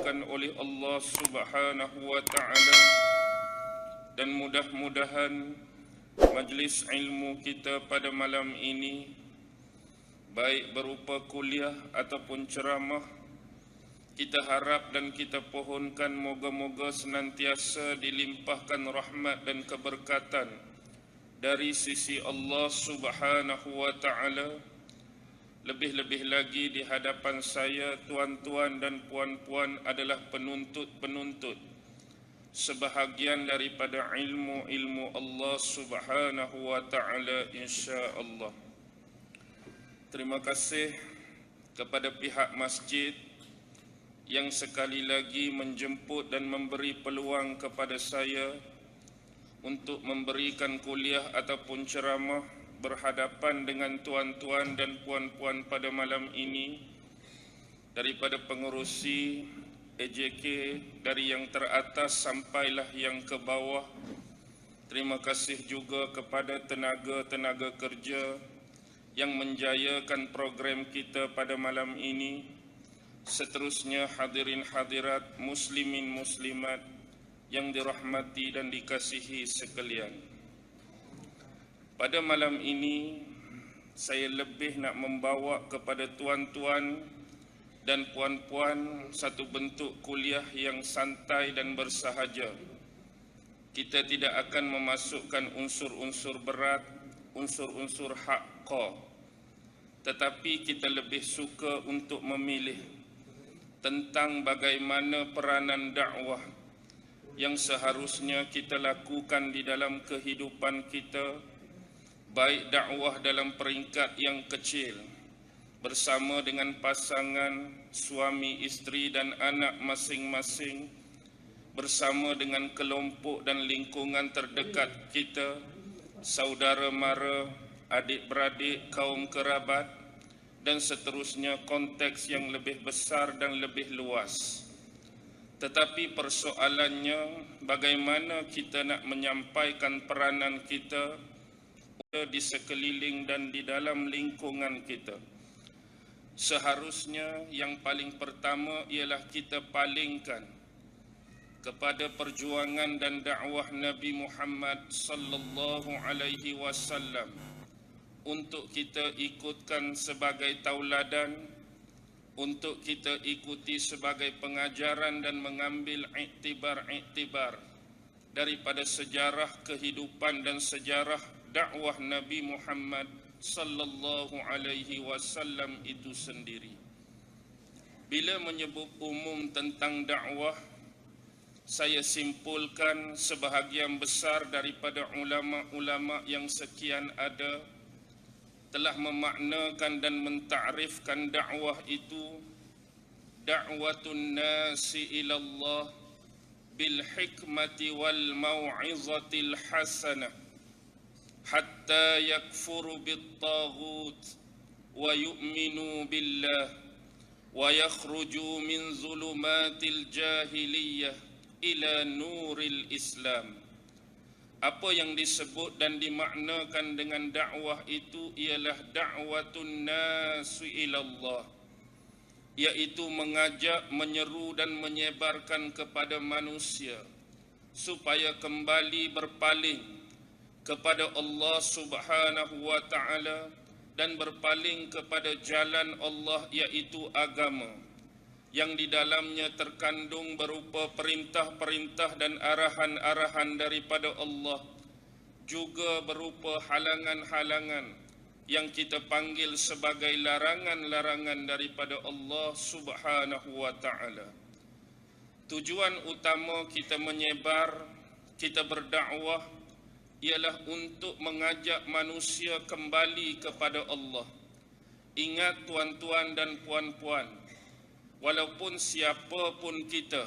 dimudahkan oleh Allah Subhanahu wa taala, dan mudah-mudahan majlis ilmu kita pada malam ini, baik berupa kuliah ataupun ceramah, kita harap dan kita pohonkan moga-moga senantiasa dilimpahkan rahmat dan keberkatan dari sisi Allah Subhanahu wa taala. Lebih-lebih lagi di hadapan saya, tuan-tuan dan puan-puan adalah penuntut-penuntut sebahagian daripada ilmu-ilmu Allah Subhanahu wa taala, insya-Allah. Terima kasih kepada pihak masjid yang sekali lagi menjemput dan memberi peluang kepada saya untuk memberikan kuliah ataupun ceramah berhadapan dengan tuan-tuan dan puan-puan pada malam ini, daripada pengerusi AJK dari yang teratas sampailah yang ke bawah. Terima kasih juga kepada tenaga-tenaga kerja yang menjayakan program kita pada malam ini. Seterusnya hadirin hadirat, muslimin muslimat yang dirahmati dan dikasihi sekalian. Pada malam ini saya lebih nak membawa kepada tuan-tuan dan puan-puan satu bentuk kuliah yang santai dan bersahaja. Kita tidak akan memasukkan unsur-unsur berat, unsur-unsur haqqa, tetapi kita lebih suka untuk memilih tentang bagaimana peranan dakwah yang seharusnya kita lakukan di dalam kehidupan kita, baik dakwah dalam peringkat yang kecil bersama dengan pasangan, suami, isteri dan anak masing-masing, bersama dengan kelompok dan lingkungan terdekat kita, saudara mara, adik-beradik, kaum kerabat, dan seterusnya, konteks yang lebih besar dan lebih luas. Tetapi persoalannya, bagaimana kita nak menyampaikan peranan kita di sekeliling dan di dalam lingkungan kita. Seharusnya yang paling pertama ialah kita palingkan kepada perjuangan dan dakwah Nabi Muhammad sallallahu alaihi wasallam untuk kita ikutkan sebagai tauladan, untuk kita ikuti sebagai pengajaran dan mengambil iktibar daripada sejarah kehidupan dan sejarah dakwah Nabi Muhammad sallallahu alaihi wasallam itu sendiri. Bila menyebut umum tentang dakwah, saya simpulkan sebahagian besar daripada ulama-ulama yang sekian ada telah memaknakan dan mentakrifkan dakwah itu da'watun nasi ilallah bil hikmati wal mau'izatil hasanah hatta yakfuru bit taghut wa yu'minu billah wa yakhruju min zulumatil jahiliyah ila nuril Islam. Apa yang disebut dan dimaknakan dengan dakwah itu ialah da'watun nasi ilallah, yaitu mengajak, menyeru dan menyebarkan kepada manusia supaya kembali berpaling kepada Allah Subhanahu wa taala dan berpaling kepada jalan Allah, yaitu agama yang di dalamnya terkandung berupa perintah-perintah dan arahan-arahan daripada Allah, juga berupa halangan-halangan yang kita panggil sebagai larangan-larangan daripada Allah Subhanahu wa taala. Tujuan utama kita menyebar, kita berdakwah ialah untuk mengajak manusia kembali kepada Allah. Ingat tuan-tuan dan puan-puan, walaupun siapapun kita,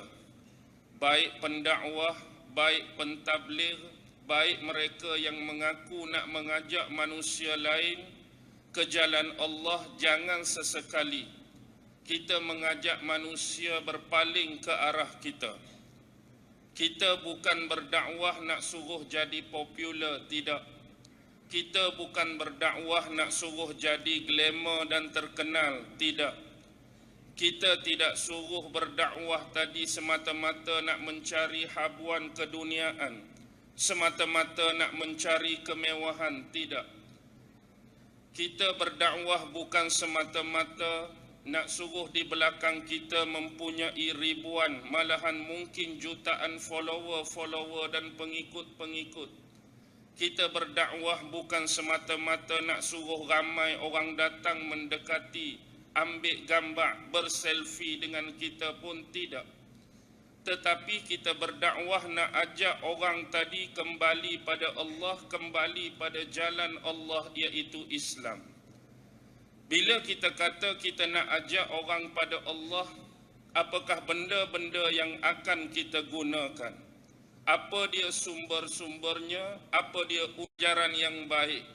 baik pendakwah, baik pentabligh, baik mereka yang mengaku nak mengajak manusia lain ke jalan Allah, jangan sesekali kita mengajak manusia berpaling ke arah kita. Kita bukan berdakwah nak suruh jadi popular, tidak. Kita bukan berdakwah nak suruh jadi glamour dan terkenal, tidak. Kita tidak suruh berdakwah tadi semata-mata nak mencari habuan keduniaan, semata-mata nak mencari kemewahan, tidak. Kita berdakwah bukan semata-mata nak suruh di belakang kita mempunyai ribuan, malahan mungkin jutaan follower dan pengikut-pengikut. Kita berdakwah bukan semata-mata nak suruh ramai orang datang mendekati, ambil gambar, berselfie dengan kita pun tidak. Tetapi kita berdakwah nak ajak orang tadi kembali pada Allah, kembali pada jalan Allah, iaitu Islam. Bila kita kata kita nak ajak orang pada Allah, apakah benda-benda yang akan kita gunakan? Apa dia sumber-sumbernya? Apa dia ujaran yang baik?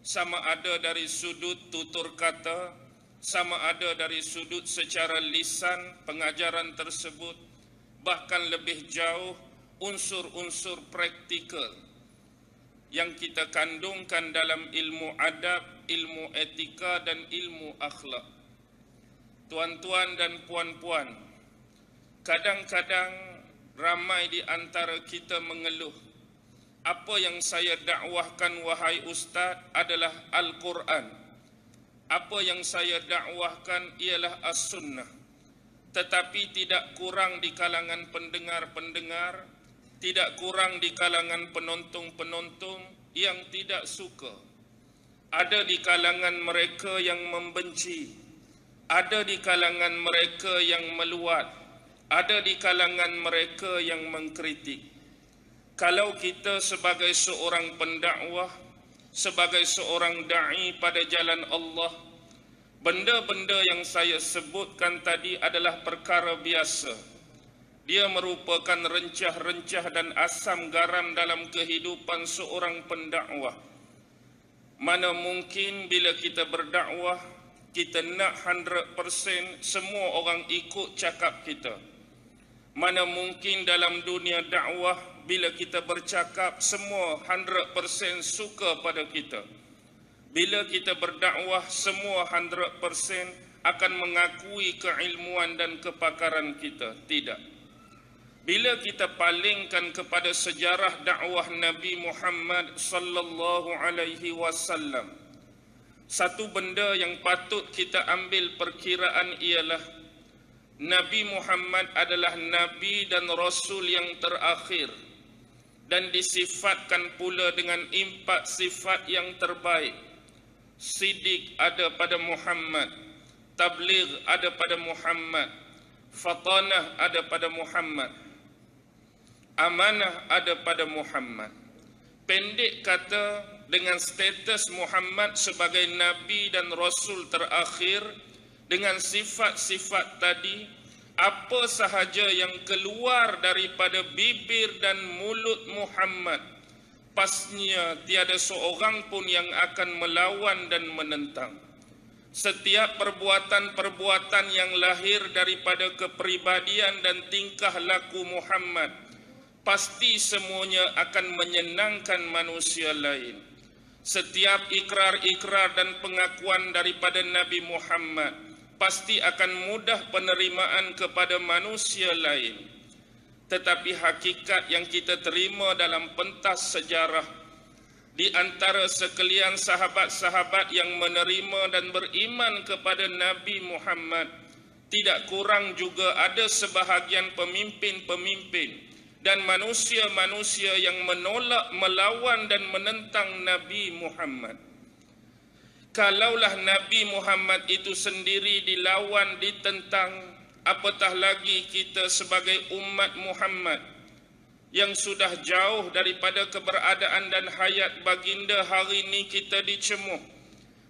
Sama ada dari sudut tutur kata, sama ada dari sudut secara lisan pengajaran tersebut, bahkan lebih jauh unsur-unsur praktikal yang kita kandungkan dalam ilmu adab, ilmu etika dan ilmu akhlak. Tuan-tuan dan puan-puan, kadang-kadang ramai di antara kita mengeluh, apa yang saya dakwahkan wahai ustaz adalah Al-Quran. Apa yang saya dakwahkan ialah As-Sunnah. Tetapi tidak kurang di kalangan pendengar-pendengar, tidak kurang di kalangan penonton-penonton yang tidak suka. Ada di kalangan mereka yang membenci, ada di kalangan mereka yang meluat, ada di kalangan mereka yang mengkritik. Kalau kita sebagai seorang pendakwah, sebagai seorang da'i pada jalan Allah, benda-benda yang saya sebutkan tadi adalah perkara biasa. Dia merupakan rencah-rencah dan asam garam dalam kehidupan seorang pendakwah. Mana mungkin bila kita berdakwah, kita nak 100% semua orang ikut cakap kita. Mana mungkin dalam dunia dakwah, bila kita bercakap semua 100% suka pada kita. Bila kita berdakwah semua 100% akan mengakui keilmuan dan kepakaran kita. Tidak. Bila kita palingkan kepada sejarah dakwah Nabi Muhammad sallallahu alaihi wasallam, satu benda yang patut kita ambil perkiraan ialah Nabi Muhammad adalah Nabi dan Rasul yang terakhir dan disifatkan pula dengan 4 sifat yang terbaik. Siddiq ada pada Muhammad, tabligh ada pada Muhammad, fatanah ada pada Muhammad, amanah ada pada Muhammad. Pendek kata, dengan status Muhammad sebagai Nabi dan Rasul terakhir, dengan sifat-sifat tadi, apa sahaja yang keluar daripada bibir dan mulut Muhammad, pastinya tiada seorang pun yang akan melawan dan menentang. Setiap perbuatan-perbuatan yang lahir daripada kepribadian dan tingkah laku Muhammad, pasti semuanya akan menyenangkan manusia lain. Setiap ikrar-ikrar dan pengakuan daripada Nabi Muhammad pasti akan mudah penerimaan kepada manusia lain. Tetapi hakikat yang kita terima dalam pentas sejarah, di antara sekalian sahabat-sahabat yang menerima dan beriman kepada Nabi Muhammad, tidak kurang juga ada sebahagian pemimpin-pemimpin dan manusia-manusia yang menolak, melawan dan menentang Nabi Muhammad. Kalaulah Nabi Muhammad itu sendiri dilawan, ditentang, apatah lagi kita sebagai umat Muhammad yang sudah jauh daripada keberadaan dan hayat baginda. Hari ini kita dicemuh,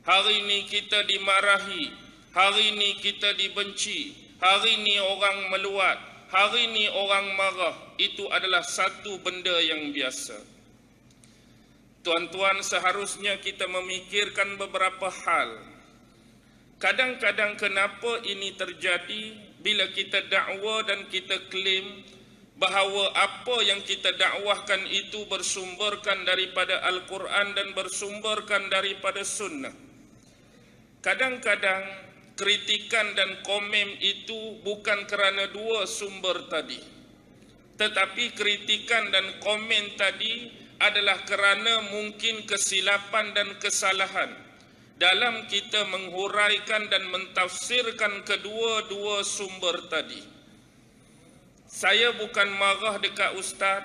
hari ini kita dimarahi, hari ini kita dibenci, hari ini orang meluat, hari ini orang marah. Itu adalah satu benda yang biasa. Tuan-tuan, seharusnya kita memikirkan beberapa hal. Kadang-kadang kenapa ini terjadi bila kita dakwa dan kita klaim bahawa apa yang kita dakwahkan itu bersumberkan daripada Al-Quran dan bersumberkan daripada Sunnah. Kadang-kadang kritikan dan komen itu bukan kerana dua sumber tadi, tetapi kritikan dan komen tadi adalah kerana mungkin kesilapan dan kesalahan dalam kita menghuraikan dan mentafsirkan kedua-dua sumber tadi. Saya bukan marah dekat ustaz,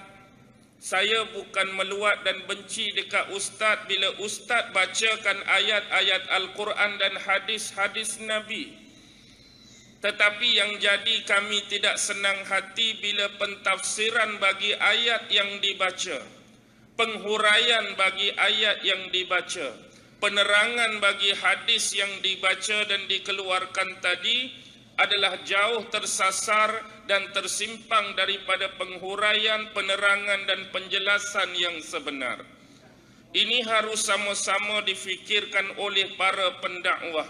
saya bukan meluat dan benci dekat ustaz bila ustaz bacakan ayat-ayat Al-Quran dan hadis-hadis Nabi. Tetapi yang jadi kami tidak senang hati bila pentafsiran bagi ayat yang dibaca, penghuraian bagi ayat yang dibaca, penerangan bagi hadis yang dibaca dan dikeluarkan tadi adalah jauh tersasar dan tersimpang daripada penghuraian, penerangan dan penjelasan yang sebenar. Ini harus sama-sama difikirkan oleh para pendakwah.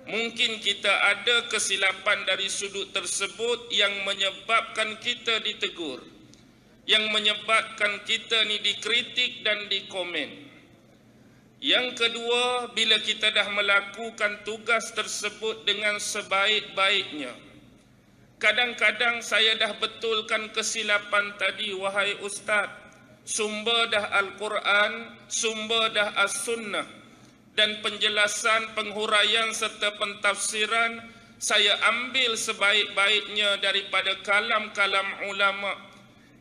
Mungkin kita ada kesilapan dari sudut tersebut yang menyebabkan kita ditegur, yang menyebabkan kita ni dikritik dan dikomen. Yang kedua, bila kita dah melakukan tugas tersebut dengan sebaik-baiknya, kadang-kadang saya dah betulkan kesilapan tadi, wahai ustaz, sumber dah Al-Quran, sumber dah As-Sunnah, dan penjelasan, penghuraian serta pentafsiran saya ambil sebaik-baiknya daripada kalam-kalam ulama,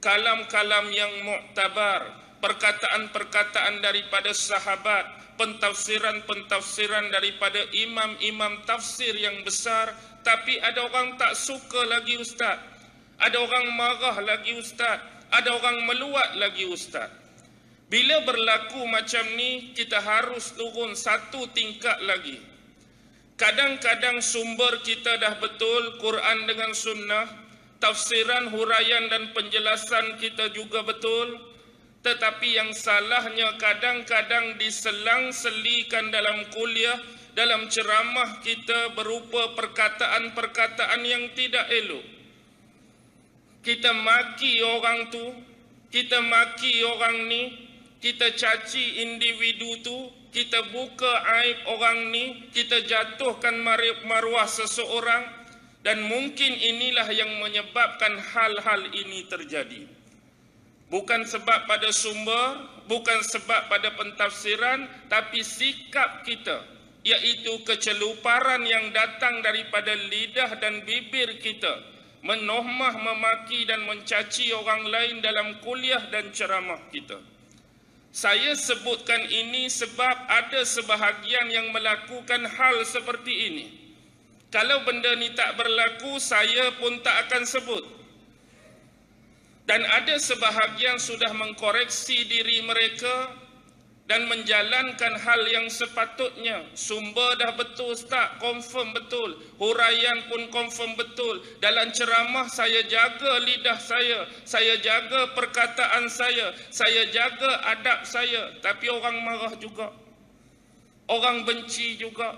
kalam-kalam yang muktabar, perkataan-perkataan daripada sahabat, pentafsiran-pentafsiran daripada imam-imam tafsir yang besar. Tapi ada orang tak suka lagi ustaz, ada orang marah lagi ustaz, ada orang meluat lagi ustaz. Bila berlaku macam ni, kita harus turun satu tingkat lagi. Kadang-kadang sumber kita dah betul, Quran dengan sunnah, tafsiran, huraian dan penjelasan kita juga betul. Tetapi yang salahnya kadang-kadang diselang-selikan dalam kuliah, dalam ceramah kita berupa perkataan-perkataan yang tidak elok. Kita maki orang tu, kita maki orang ni, kita caci individu tu, kita buka aib orang ni, kita jatuhkan maruah seseorang, dan mungkin inilah yang menyebabkan hal-hal ini terjadi. Bukan sebab pada sumber, bukan sebab pada pentafsiran, tapi sikap kita, iaitu keceluparan yang datang daripada lidah dan bibir kita, menohmah, memaki dan mencaci orang lain dalam kuliah dan ceramah kita. Saya sebutkan ini sebab ada sebahagian yang melakukan hal seperti ini. Kalau benda ni tak berlaku, saya pun tak akan sebut. Dan ada sebahagian sudah mengkoreksi diri mereka dan menjalankan hal yang sepatutnya. Sumber dah betul ustaz, confirm betul. Huraian pun confirm betul. Dalam ceramah saya jaga lidah saya jaga perkataan saya jaga adab saya. Tapi orang marah juga, orang benci juga.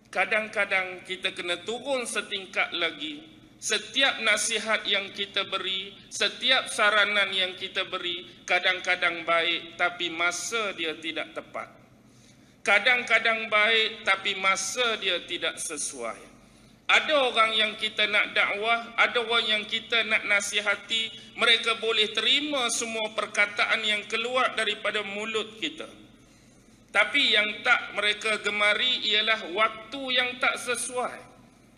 Kadang-kadang kita kena turun setingkat lagi. Setiap nasihat yang kita beri, setiap saranan yang kita beri, kadang-kadang baik tapi masa dia tidak tepat. Kadang-kadang baik tapi masa dia tidak sesuai. Ada orang yang kita nak dakwah, ada orang yang kita nak nasihati, mereka boleh terima semua perkataan yang keluar daripada mulut kita. Tapi yang tak mereka gemari ialah waktu yang tak sesuai.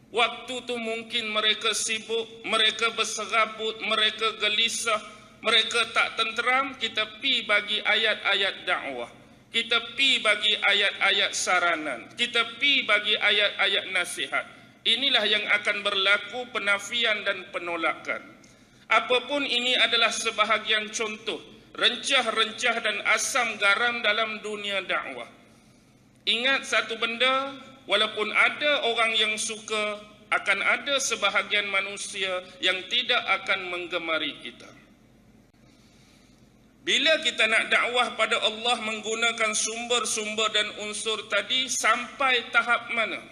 Waktu tu mungkin mereka sibuk, mereka berserabut, mereka gelisah, mereka tak tenteram. Kita pi bagi ayat-ayat dakwah, kita pi bagi ayat-ayat saranan, kita pi bagi ayat-ayat nasihat. Inilah yang akan berlaku penafian dan penolakan. Apapun ini adalah sebahagian contoh rencah-rencah dan asam garam dalam dunia dakwah. Ingat satu benda, walaupun ada orang yang suka, akan ada sebahagian manusia yang tidak akan menggemari kita. Bila kita nak dakwah pada Allah menggunakan sumber-sumber dan unsur tadi, sampai tahap mana?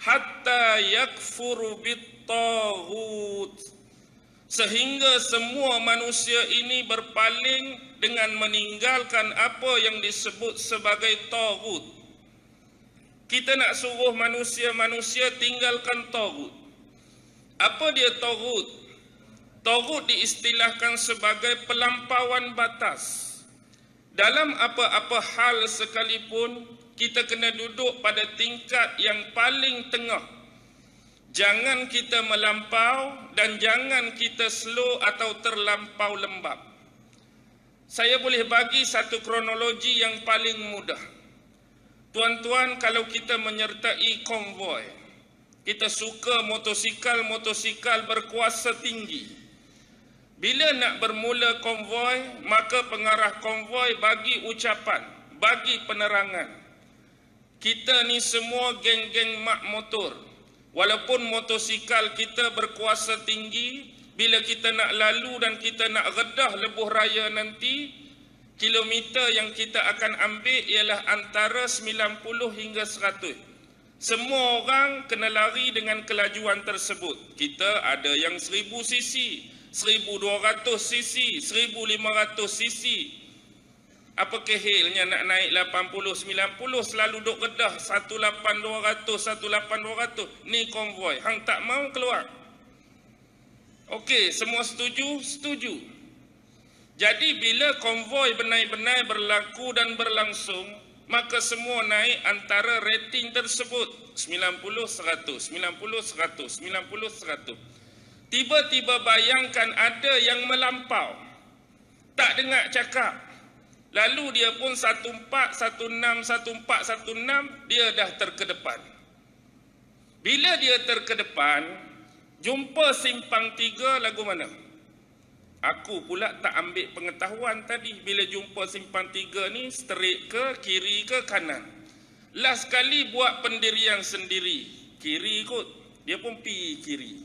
Hatta yakfuru bit-taghut. Sehingga semua manusia ini berpaling dengan meninggalkan apa yang disebut sebagai taghut. Kita nak suruh manusia-manusia tinggalkan taghut. Apa dia taghut? Taghut diistilahkan sebagai pelampauan batas. Dalam apa-apa hal sekalipun, kita kena duduk pada tingkat yang paling tengah. Jangan kita melampau dan jangan kita slow atau terlampau lembab. Saya boleh bagi satu kronologi yang paling mudah. Tuan-tuan, kalau kita menyertai konvoi, kita suka motosikal berkuasa tinggi. Bila nak bermula konvoi, maka pengarah konvoi bagi ucapan, bagi penerangan. Kita ni semua geng-geng mak motor. Walaupun motosikal kita berkuasa tinggi, bila kita nak lalu dan kita nak redah lebuh raya nanti, kilometer yang kita akan ambil ialah antara 90 hingga 100. Semua orang kena lari dengan kelajuan tersebut. Kita ada yang 1000 cc, 1200 cc, 1500 cc. Apa kehilnya nak naik 80, 90 selalu duk redah 18200, 18200. Ni konvoi. Hang tak mau keluar. Okey, semua setuju? Setuju. Jadi bila konvoi benar-benar berlaku dan berlangsung, maka semua naik antara rating tersebut 90, 100, 90, 100, 90, 100. Tiba-tiba bayangkan ada yang melampau. Tak dengar cakap. Lalu dia pun 1416, 1416, dia dah terkedepan. Bila dia terkedepan, jumpa simpang 3 lagu mana? Aku pula tak ambil pengetahuan tadi. Bila jumpa simpang 3 ni, straight ke, kiri ke, kanan. Last kali buat pendirian sendiri. Kiri kot. Dia pun pi kiri.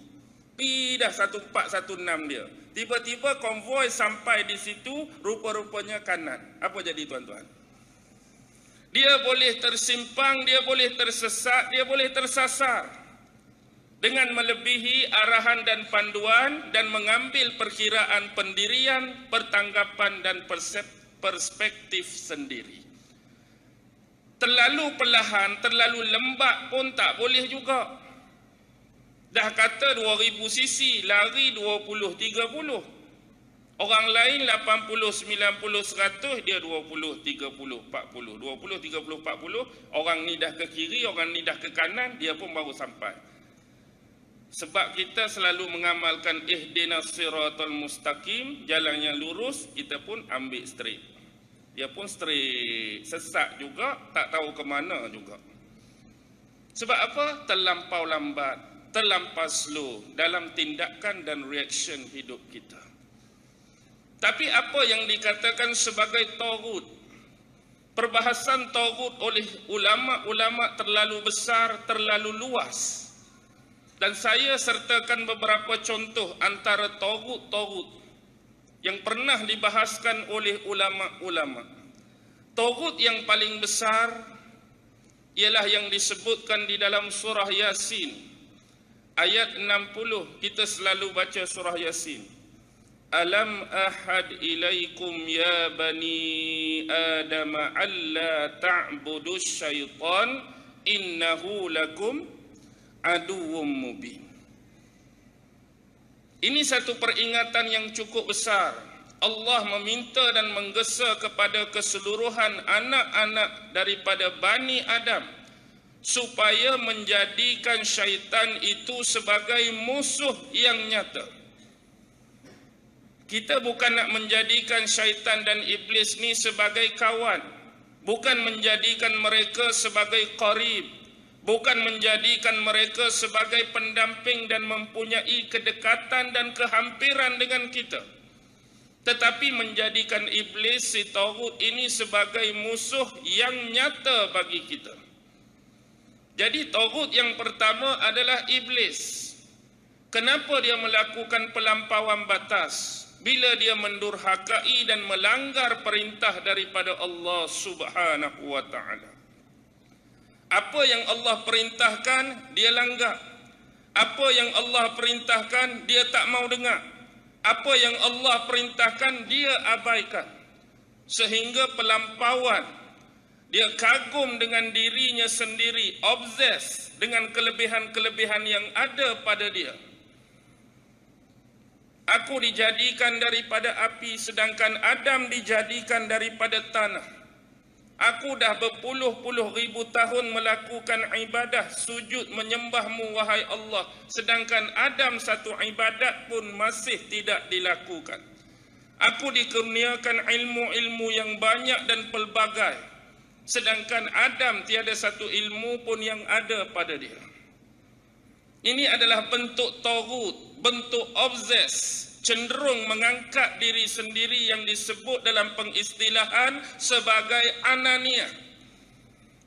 Pi dah 1416 dia. Tiba-tiba konvoi sampai di situ, rupa-rupanya kanan. Apa jadi tuan-tuan? Dia boleh tersimpang, dia boleh tersesat, dia boleh tersasar. Dengan melebihi arahan dan panduan dan mengambil perkiraan pendirian, pertanggapan dan perspektif sendiri. Terlalu perlahan, terlalu lembat pun tak boleh juga. Dah kata 2000 cc, lari 20-30. Orang lain 80, 90, 100, dia 20, 30, 40. 20, 30, 40. Orang ni dah ke kiri, orang ni dah ke kanan, dia pun baru sampai. Sebab kita selalu mengamalkan ihdinas siratal mustaqim, jalan yang lurus, kita pun ambil straight. Dia pun straight, sesat juga, tak tahu ke mana juga. Sebab apa? Terlampau lambat, terlampau slow dalam tindakan dan reaction hidup kita. Tapi apa yang dikatakan sebagai taghut? Perbahasan taghut oleh ulama-ulama terlalu besar, terlalu luas. Dan saya sertakan beberapa contoh antara taghut-taghut yang pernah dibahaskan oleh ulama-ulama. Taghut yang paling besar ialah yang disebutkan di dalam surah Yasin. Ayat 60, kita selalu baca surah Yasin. Alam ahad ilaikum ya bani Adam alla ta'budus syaitan innahu lakum aduwwum mubin. Ini satu peringatan yang cukup besar. Allah meminta dan menggesa kepada keseluruhan anak-anak daripada Bani Adam supaya menjadikan syaitan itu sebagai musuh yang nyata. Kita bukan nak menjadikan syaitan dan iblis ni sebagai kawan, bukan menjadikan mereka sebagai qarib, bukan menjadikan mereka sebagai pendamping dan mempunyai kedekatan dan kehampiran dengan kita, tetapi menjadikan iblis, si taghut ini sebagai musuh yang nyata bagi kita. Jadi taghut yang pertama adalah iblis. Kenapa dia melakukan pelampauan batas? Bila dia mendurhakai dan melanggar perintah daripada Allah Subhanahu wa taala. Apa yang Allah perintahkan, dia langgar. Apa yang Allah perintahkan, dia tak mau dengar. Apa yang Allah perintahkan, dia abaikan. Sehingga pelampauan Dia kagum dengan dirinya sendiri, obses dengan kelebihan-kelebihan yang ada pada dia. Aku dijadikan daripada api, sedangkan Adam dijadikan daripada tanah. Aku dah berpuluh-puluh ribu tahun melakukan ibadah, sujud menyembahmu wahai Allah, sedangkan Adam satu ibadat pun masih tidak dilakukan. Aku dikurniakan ilmu-ilmu yang banyak dan pelbagai, sedangkan Adam tiada satu ilmu pun yang ada pada dia. Ini adalah bentuk taghut, bentuk obses, cenderung mengangkat diri sendiri yang disebut dalam pengistilahan sebagai anania.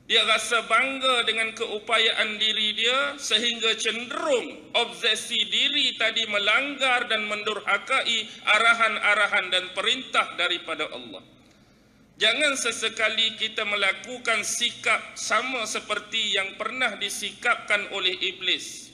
Dia rasa bangga dengan keupayaan diri dia sehingga cenderung obsesi diri tadi melanggar dan mendurhakai arahan-arahan dan perintah daripada Allah. Jangan sesekali kita melakukan sikap sama seperti yang pernah disikapkan oleh iblis.